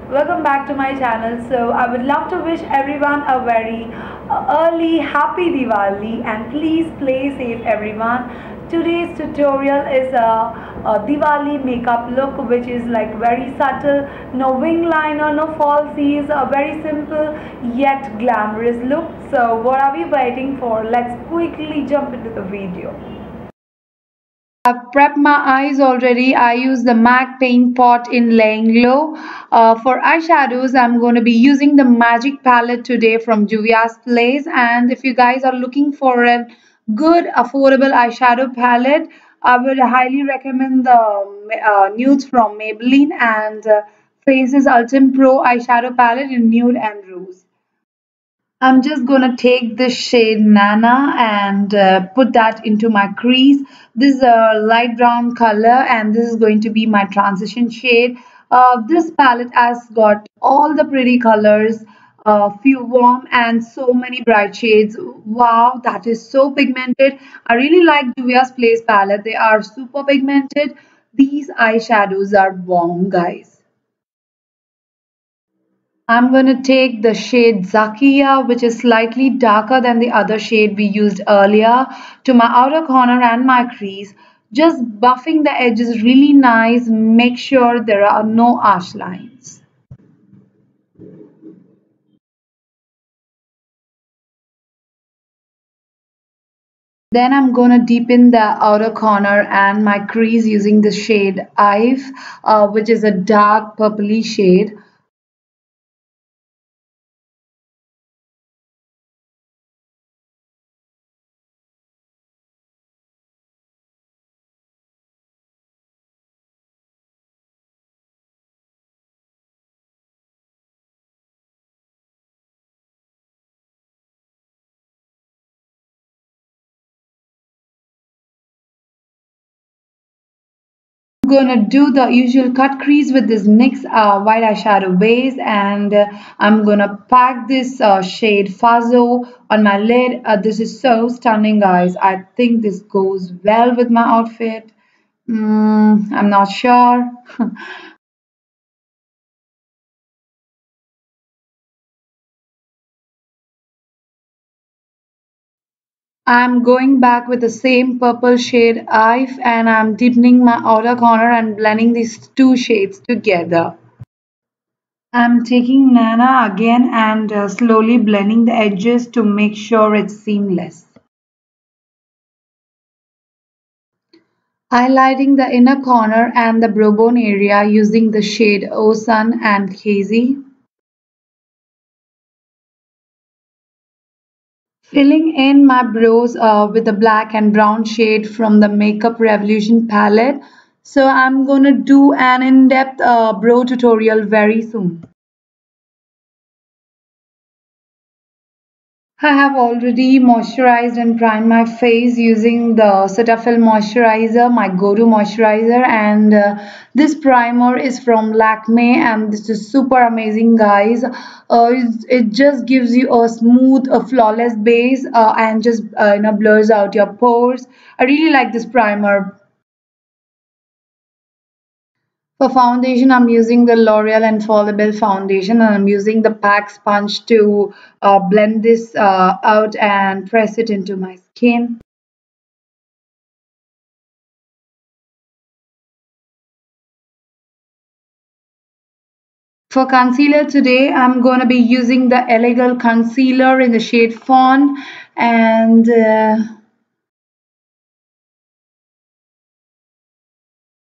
welcome back to my channel. So I would love to wish everyone a very early happy Diwali, and please play safe everyone. Today's tutorial is a Diwali makeup look, which is like very subtle, no wing liner, no falsies, a very simple yet glamorous look. So what are we waiting for? Let's quickly jump into the video. I've prepped my eyes already. I use the MAC paint pot in laying low. For eyeshadows, I'm going to be using the Magic palette today from Juvias Place. And if you guys are looking for a good affordable eyeshadow palette, I would highly recommend the nudes from Maybelline and Faces Ultime Pro eyeshadow palette in nude and rose. I'm just gonna take this shade Nana and put that into my crease. This is a light brown color and this is going to be my transition shade. This palette has got all the pretty colors, few warm and so many bright shades. Wow, that is so pigmented. I really like Juvia's Place palette. They are super pigmented. These eyeshadows are bomb, guys. I'm going to take the shade Zakia, which is slightly darker than the other shade we used earlier, to my outer corner and my crease. Just buffing the edges really nice. Make sure there are no harsh lines. Then I'm going to deepen the outer corner and my crease using the shade Ive, which is a dark purpley shade. Gonna do the usual cut crease with this NYX white eyeshadow base, and I'm gonna pack this shade Fazzo on my lid. This is so stunning, guys. I think this goes well with my outfit. I'm not sure. I'm going back with the same purple shade Ive, and I'm deepening my outer corner and blending these two shades together. I'm taking Nana again and slowly blending the edges to make sure it's seamless. Highlighting the inner corner and the brow bone area using the shade O Sun and Hazy. Filling in my brows with the black and brown shade from the Makeup Revolution palette. So I'm gonna do an in-depth brow tutorial very soon. I have already moisturized and primed my face using the Cetaphil moisturizer, my go-to moisturizer, and this primer is from Lakme, and this is super amazing, guys. It just gives you a smooth, a flawless base, and just blurs out your pores. I really like this primer. For foundation, I'm using the L'Oreal Infallible foundation, and I'm using the pack sponge to blend this out and press it into my skin. For concealer today, I'm going to be using the Elegant concealer in the shade Fawn, and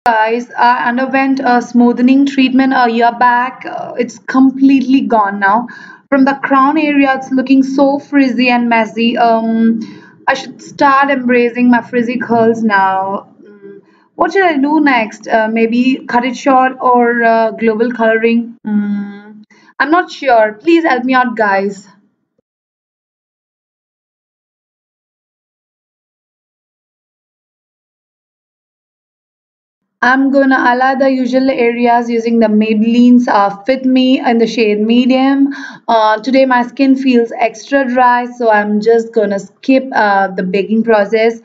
guys, I underwent a smoothing treatment a year back. It's completely gone now. From the crown area, it's looking so frizzy and messy. I should start embracing my frizzy curls now. What should I do next? Maybe cut it short or global coloring? I'm not sure. Please help me out, guys. I'm gonna highlight the usual areas using the Maybelline's Fit Me in the shade medium. Today my skin feels extra dry, so I'm just gonna skip the baking process.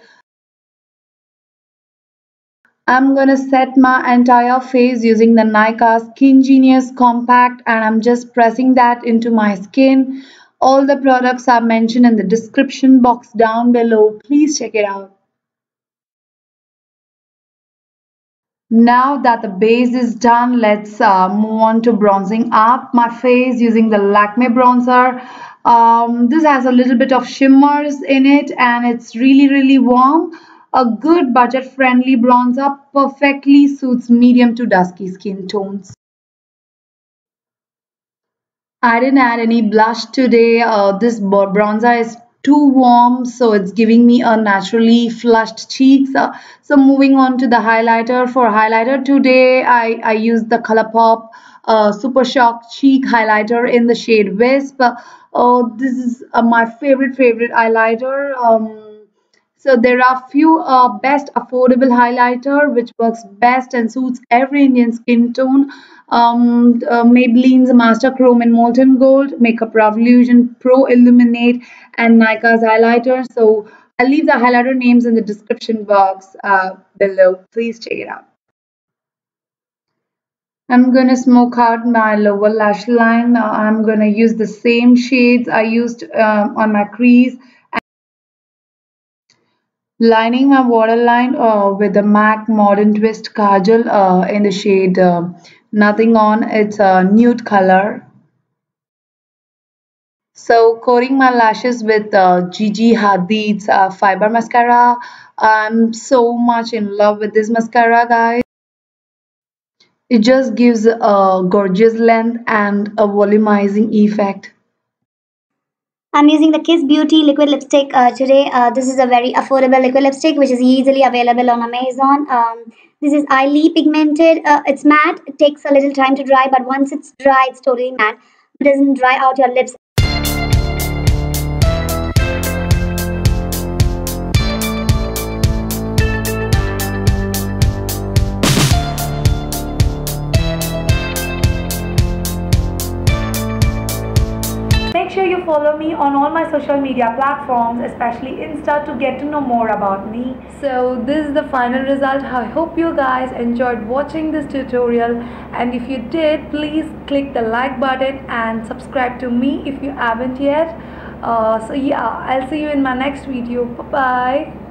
I'm gonna set my entire face using the Nykaa Skin Genius Compact, and I'm just pressing that into my skin. All the products are mentioned in the description box down below. Please check it out. Now that the base is done, let's move on to bronzing up my face using the Lakme bronzer. This has a little bit of shimmers in it and it's really warm. A good budget friendly bronzer perfectly suits medium to dusky skin tones. I didn't add any blush today. This bronzer is too warm, so it's giving me a naturally flushed cheeks. So moving on to the highlighter. For highlighter today, I used the Colorpop Super Shock Cheek Highlighter in the shade Wisp. This is my favorite highlighter. So there are few best affordable highlighter which works best and suits every Indian skin tone. Maybelline's Master Chrome in Molten Gold, Makeup Revolution Pro Illuminate, and Nykaa's highlighter. So I'll leave the highlighter names in the description box below. Please check it out. I'm gonna smoke out my lower lash line. I'm gonna use the same shades I used on my crease, lining my waterline with the MAC Modern Twist Kajal in the shade Nothing On. It's a nude color. So coating my lashes with Gigi Hadid's fiber mascara. I'm so much in love with this mascara, guys. It just gives a gorgeous length and a volumizing effect. I'm using the Kiss Beauty liquid lipstick today. This is a very affordable liquid lipstick which is easily available on Amazon. This is highly pigmented. It's matte. It takes a little time to dry, but once it's dry, it's totally matte. It doesn't dry out your lips. Make sure you follow me on all my social media platforms, especially Insta, to get to know more about me. So this is the final result. I hope you guys enjoyed watching this tutorial, and if you did, please click the like button and subscribe to me if you haven't yet. So yeah, I'll see you in my next video. Bye bye.